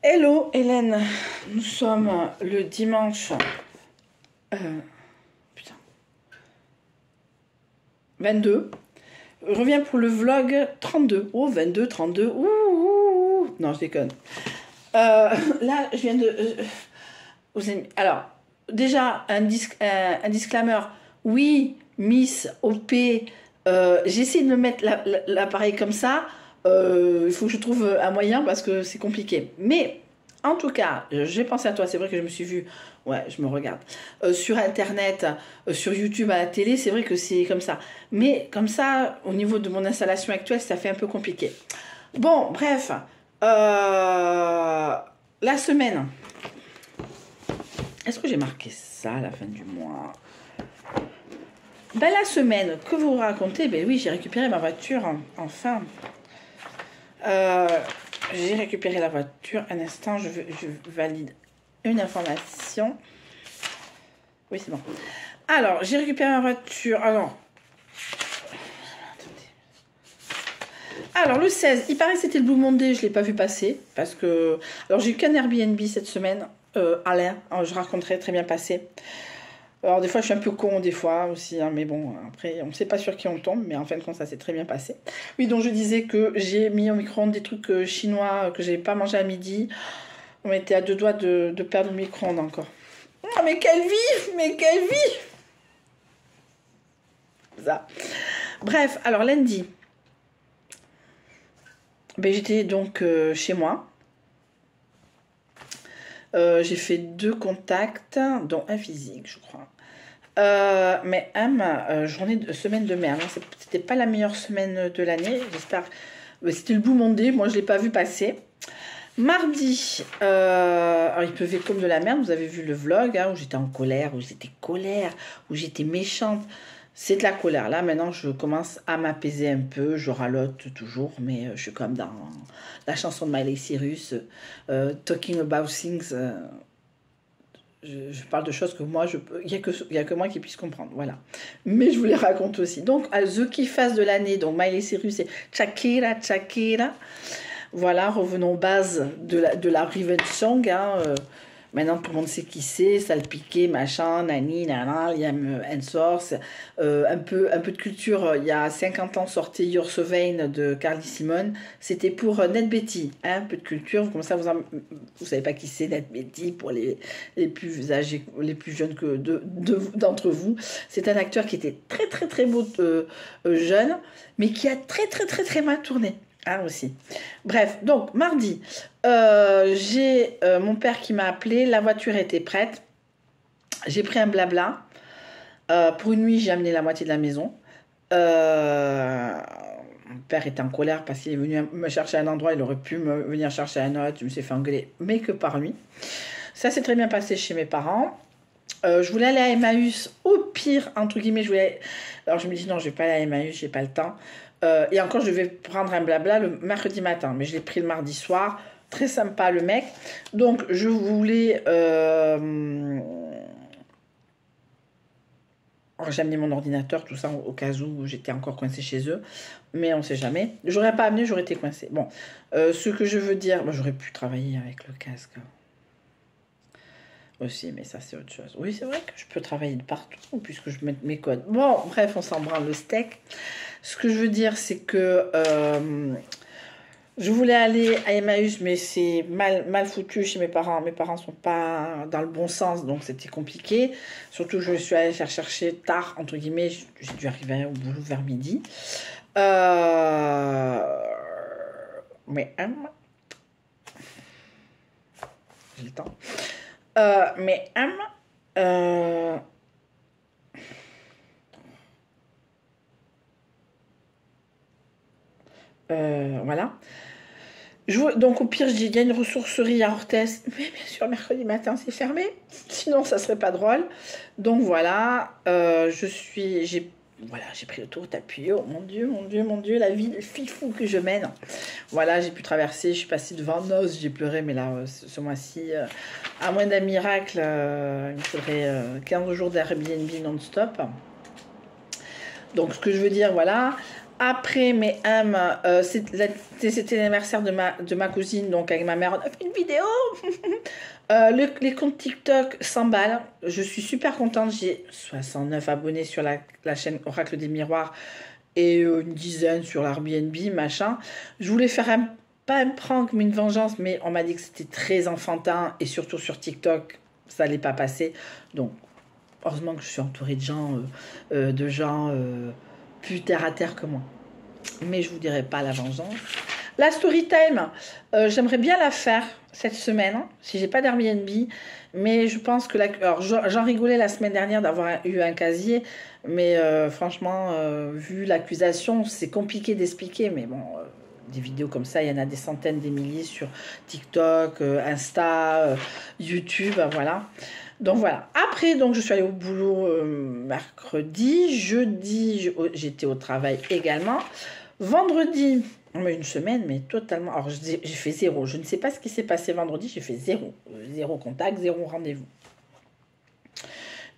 Hello Hélène, nous sommes le dimanche putain, 22. Je reviens pour le vlog 32. Oh 22, 32, ouh. Non je déconne. Là je viens de... alors déjà un disclaimer. Oui Miss OP, j'essaie de me mettre l'appareil comme ça. Il faut que je trouve un moyen parce que c'est compliqué. Mais en tout cas, j'ai pensé à toi. C'est vrai que je me suis vue, ouais, je me regarde, sur Internet, sur YouTube, à la télé. C'est vrai que c'est comme ça. Mais comme ça, au niveau de mon installation actuelle, ça fait un peu compliqué. Bon, bref. La semaine. Est-ce que j'ai marqué ça à la fin du mois? Ben, la semaine, que vous racontez? Ben oui, j'ai récupéré ma voiture, enfin. J'ai récupéré la voiture. Un instant, je valide une information. Oui, c'est bon. Alors, j'ai récupéré ma voiture. Alors, le 16, il paraît que c'était le Blue Monday. Je ne l'ai pas vu passer. Parce que... Alors, j'ai eu qu'un Airbnb cette semaine. Alain, je raconterai, très bien passé. Alors des fois je suis un peu con des fois aussi, hein, mais bon, après on ne sait pas sur qui on tombe, mais en fin de compte ça s'est très bien passé. Oui, donc je disais que j'ai mis au micro-ondes des trucs chinois que je n'avais pas mangé à midi. On était à deux doigts de perdre le micro-ondes encore. Oh, mais quelle vie! Mais quelle vie! Ça. Bref, alors lundi, ben, j'étais donc chez moi. J'ai fait 2 contacts, dont un physique, je crois. Mais semaine de merde. Hein. C'était pas la meilleure semaine de l'année. J'espère. C'était le Blue Monday. Moi, je l'ai pas vu passer. Mardi, alors il pleuvait comme de la merde. Vous avez vu le vlog hein, où j'étais en colère, où j'étais méchante. C'est de la colère. Là, maintenant, je commence à m'apaiser un peu. Je ralote toujours, mais je suis comme dans la chanson de Miley Cyrus, Talking About Things. Je parle de choses que moi, il n'y a que moi qui puisse comprendre, voilà. Mais je vous les raconte aussi. Donc, à The Key Face de l'année, donc Miley Cyrus et Shakira. Voilà, revenons aux bases de la Revenge Song. Hein, maintenant, tout le monde sait qui c'est, Salpiqué, machin, nani, nana, Liam Hemsworth. Un peu de culture, il y a 50 ans, sortait You're So Vain de Carly Simon. C'était pour Ned Betty, hein, un peu de culture. Comme ça, vous savez pas qui c'est Ned Betty pour les plus âgés, les plus jeunes que d'entre vous. C'est un acteur qui était très beau jeune, mais qui a très mal tourné. Ah, aussi. Bref, donc mardi, j'ai mon père qui m'a appelé, la voiture était prête, j'ai pris un blabla, pour une nuit j'ai amené la moitié de la maison, mon père était en colère parce qu'il est venu me chercher à un endroit, il aurait pu me venir chercher à un autre, je me suis fait engueuler, mais que par lui. Ça s'est très bien passé chez mes parents. Je voulais aller à Emmaüs, au pire, entre guillemets, alors je me dis non, je vais pas aller à Emmaüs, j'ai pas le temps. Et encore, je devais prendre un blabla le mercredi matin, mais je l'ai pris le mardi soir. Très sympa le mec. Donc, je voulais... j'ai amené mon ordinateur, tout ça, au cas où j'étais encore coincée chez eux. Mais on ne sait jamais. J'aurais pas amené, j'aurais été coincée. Bon, ce que je veux dire... Moi, j'aurais pu travailler avec le casque. Aussi, mais ça, c'est autre chose. Oui, c'est vrai que je peux travailler de partout, puisque je mets mes codes. Bon, bref, on s'en branle le steak. Ce que je veux dire, c'est que je voulais aller à Emmaüs, mais c'est mal foutu chez mes parents. Mes parents sont pas dans le bon sens, donc c'était compliqué. Surtout que je suis allée faire chercher tard, entre guillemets. J'ai dû arriver au boulot vers midi. Mais j'ai le temps. Voilà. Donc au pire, je dis il y a une ressourcerie à Orthez, mais bien sûr mercredi matin c'est fermé, sinon ça serait pas drôle. Donc voilà, j'ai pris le tour d'appui. Oh mon Dieu, la vie de fifou que je mène. Voilà, j'ai pu traverser, je suis passée devant Noz, j'ai pleuré, mais là, ce mois-ci, à moins d'un miracle, il me faudrait 15 jours d'Airbnb non-stop. Donc, ce que je veux dire, voilà, Après, mais c'était l'anniversaire de ma cousine, donc avec ma mère, on a fait une vidéo. Les comptes TikTok s'emballent. Je suis super contente. J'ai 69 abonnés sur la chaîne Oracle des Miroirs et une dizaine sur l'Airbnb, machin. Je voulais faire pas un prank, mais une vengeance, mais on m'a dit que c'était très enfantin et surtout sur TikTok, ça n'allait pas passer. Donc, heureusement que je suis entourée de gens plus terre à terre que moi. Mais je vous dirai pas la vengeance. La story time, j'aimerais bien la faire cette semaine, hein, si j'ai pas d'Airbnb. Mais je pense que alors j'en rigolais la semaine dernière d'avoir eu un casier, mais franchement, vu l'accusation, c'est compliqué d'expliquer. Mais bon, des vidéos comme ça, il y en a des centaines, des milliers sur TikTok, Insta, YouTube, voilà. Donc voilà. Après, donc je suis allée au boulot mercredi, jeudi, j'étais au travail également. Vendredi, une semaine, mais totalement. Alors j'ai fait zéro. Je ne sais pas ce qui s'est passé vendredi. J'ai fait zéro, zéro contact, zéro rendez-vous.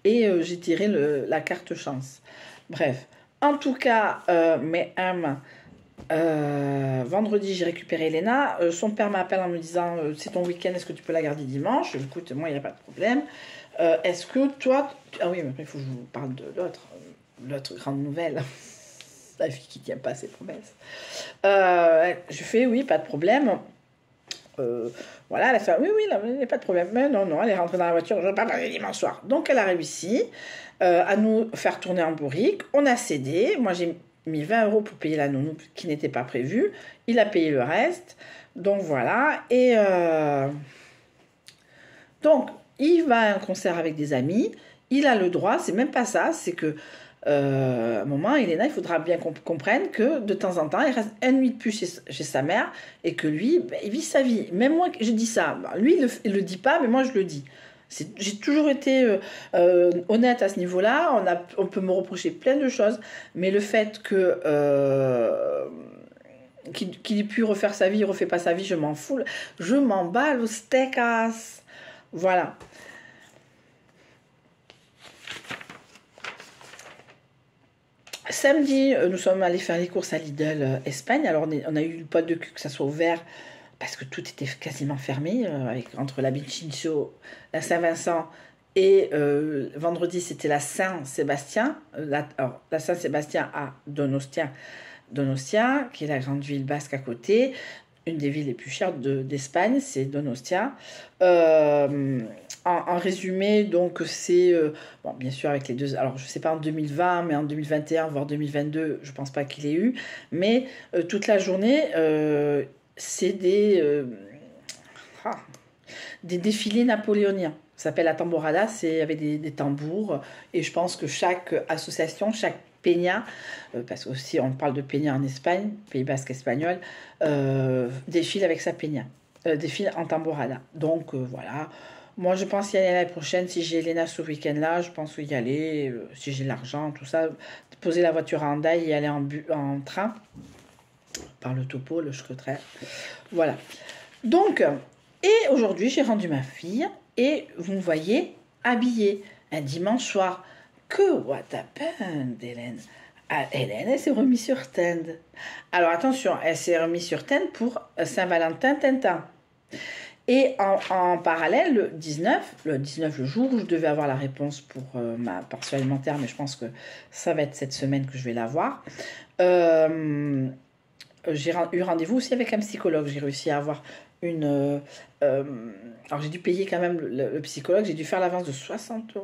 Et j'ai tiré la carte chance. Bref, en tout cas, vendredi, j'ai récupéré Elena. Son père m'appelle en me disant c'est ton week-end, est-ce que tu peux la garder dimanche? Écoute, moi, il n'y a pas de problème. Est-ce que toi. Ah oui, mais après, il faut que je vous parle de l'autre grande nouvelle. La fille qui ne tient pas ses promesses. Je fais oui, pas de problème. Voilà, elle a fait oui, il n'y a pas de problème. Mais non, elle est rentrée dans la voiture, je ne vais pas parler dimanche soir. Donc, elle a réussi à nous faire tourner en bourrique. On a cédé. Moi, j'ai mis 20 € pour payer la nounou qui n'était pas prévue. Il a payé le reste. Donc, voilà. Et donc, il va à un concert avec des amis. Il a le droit, c'est même pas ça, c'est que à un moment, Elena, il faudra bien qu'on comprenne que de temps en temps, il reste une nuit de plus chez sa mère et que lui, il vit sa vie. Même moi, je dis ça. Lui, il le dit pas, mais moi, je le dis. J'ai toujours été honnête à ce niveau-là. On peut me reprocher plein de choses, mais le fait qu'il ait pu refaire sa vie, il refait pas sa vie, je m'en fous. Je m'en bats le steak-ass. Voilà. Samedi, nous sommes allés faire les courses à Lidl Espagne. Alors, on a eu le pote de cul que ça soit ouvert parce que tout était quasiment fermé entre la Bicincio, la Saint-Vincent et vendredi, c'était la Saint-Sébastien. La Saint-Sébastien à Donostia, qui est la grande ville basque à côté. Une des villes les plus chères d'Espagne, c'est Donostia. En résumé, donc c'est, bon, bien sûr avec les deux, alors je ne sais pas en 2020, mais en 2021, voire 2022, je ne pense pas qu'il ait eu, mais toute la journée, c'est des défilés napoléoniens. Ça s'appelle la tamborada, c'est avec des tambours, et je pense que chaque association, chaque peña, parce qu'aussi on parle de peña en Espagne, Pays Basque espagnol, défile avec sa peña, défile en tamborada. Donc voilà. Moi, je pense y aller l'année prochaine. Si j'ai Elena ce week-end-là, je pense y aller. Si j'ai l'argent, tout ça, poser la voiture à Hendaye et aller en train par le topo, le Schroeter. Voilà. Donc, et aujourd'hui, j'ai rendu ma fille et vous me voyez habillée un dimanche soir. Que what happened, Hélène? Hélène, elle s'est remise sur Tend. Alors attention, elle s'est remise sur Tend pour Saint-Valentin Tintin. Et en parallèle, le 19, le jour où je devais avoir la réponse pour ma pension alimentaire, mais je pense que ça va être cette semaine que je vais l'avoir, j'ai eu rendez-vous aussi avec un psychologue. J'ai réussi à avoir alors j'ai dû payer quand même le psychologue, j'ai dû faire l'avance de 60 €.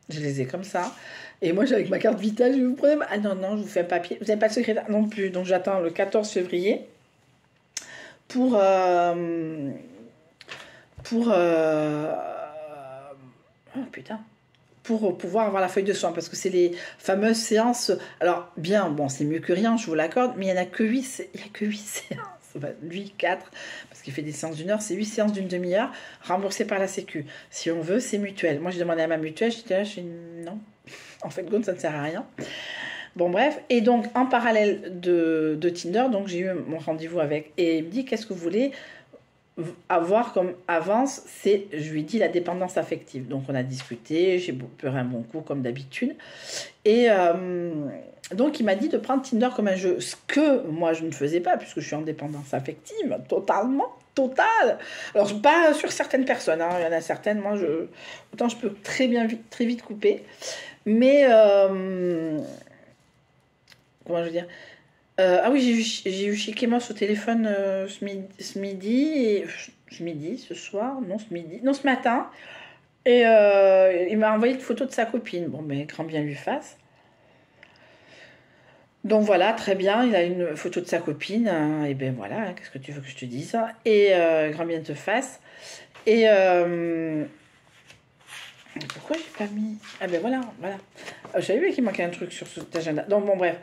Je les ai comme ça. Et moi, j'ai avec ma carte vitale, je vous prenais... Ah non, je vous fais un papier. Vous n'avez pas de secrétaire non plus. Donc j'attends le 14 février pour pouvoir avoir la feuille de soins, parce que c'est les fameuses séances. Alors bien, bon, c'est mieux que rien, je vous l'accorde, mais il n'y en a que 8, il y a que 8 séances. Lui 4, parce qu'il fait des séances d'1 heure, c'est 8 séances d'une demi-heure remboursées par la Sécu. Si on veut, c'est mutuel. Moi, j'ai demandé à ma mutuelle, je dis non, en fait, ça ne sert à rien. Bon, bref, et donc en parallèle de Tinder, donc j'ai eu mon rendez-vous avec, et il me dit, qu'est-ce que vous voulez? avoir comme avance, c'est, je lui ai dit, la dépendance affective. Donc on a discuté, j'ai pleuré un bon coup comme d'habitude. Et donc il m'a dit de prendre Tinder comme un jeu, ce que moi je ne faisais pas, puisque je suis en dépendance affective, totalement, totale. Alors pas sur certaines personnes, hein. Il y en a certaines, moi, autant je peux très vite couper. Mais, comment je veux dire, ah oui, j'ai eu chez Kémos au téléphone ce midi, ce soir, non, ce matin. Et il m'a envoyé une photo de sa copine. Bon, mais grand bien lui fasse. Donc voilà, très bien, il a une photo de sa copine. Et ben voilà, hein, qu'est-ce que tu veux que je te dise? Et grand bien te fasse. Et pourquoi j'ai pas mis? Ah ben voilà, voilà. Je savais bien qu'il manquait un truc sur cet agenda. Donc bon, bref.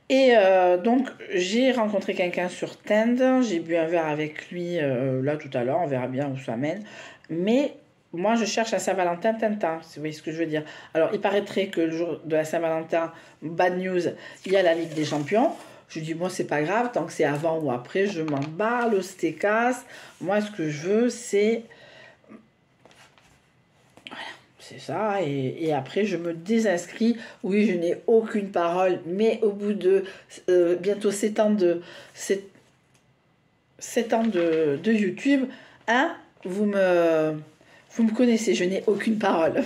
Et donc, j'ai rencontré quelqu'un sur Tinder, j'ai bu un verre avec lui là tout à l'heure, on verra bien où ça mène. Mais moi, je cherche un Saint-Valentin Tintin, si vous voyez ce que je veux dire. Alors, il paraîtrait que le jour de la Saint-Valentin, bad news, il y a la Ligue des Champions. Je dis, moi, c'est pas grave, tant que c'est avant ou après, je m'en bats le steak-ass. Moi, ce que je veux, c'est... C'est ça, et après je me désinscris. Oui, je n'ai aucune parole, mais au bout de bientôt 7 ans de YouTube, hein, vous me connaissez, je n'ai aucune parole.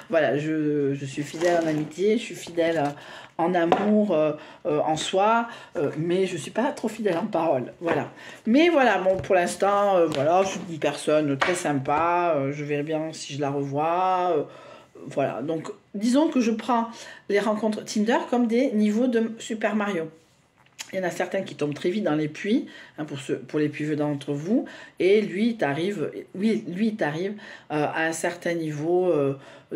Voilà, je suis fidèle en amitié, je suis fidèle en amour, en soi, mais je ne suis pas trop fidèle en parole. Voilà. Mais voilà, bon, pour l'instant, voilà, je suis une personne très sympa, je verrai bien si je la revois. Voilà, donc disons que je prends les rencontres Tinder comme des niveaux de Super Mario. Il y en a certains qui tombent très vite dans les puits, hein, pour les plus vieux d'entre vous, et lui, il t'arrive à un certain niveau